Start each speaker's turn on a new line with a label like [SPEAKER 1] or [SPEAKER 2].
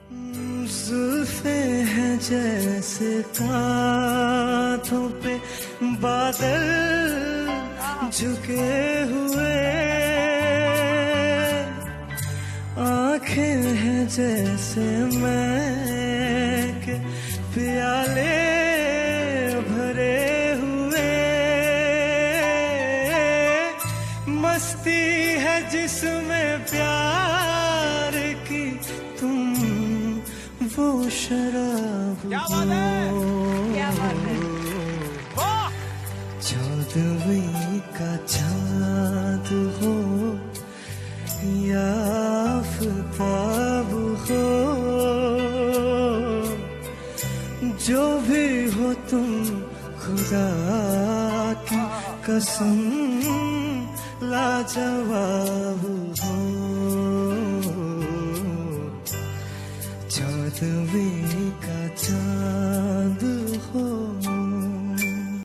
[SPEAKER 1] जुल्फे हैं जैसे कांधों पे बादल झुके हुए, आंखें हैं जैसे मैं के प्याले भरे हुए, मस्ती है जिसमें प्यार की तुम वो शराब हो। चौदहवीं का चाँद हो या आफताब हो, जो भी हो तुम खुदा की कसम लाजवाब हो। चौदहवीं का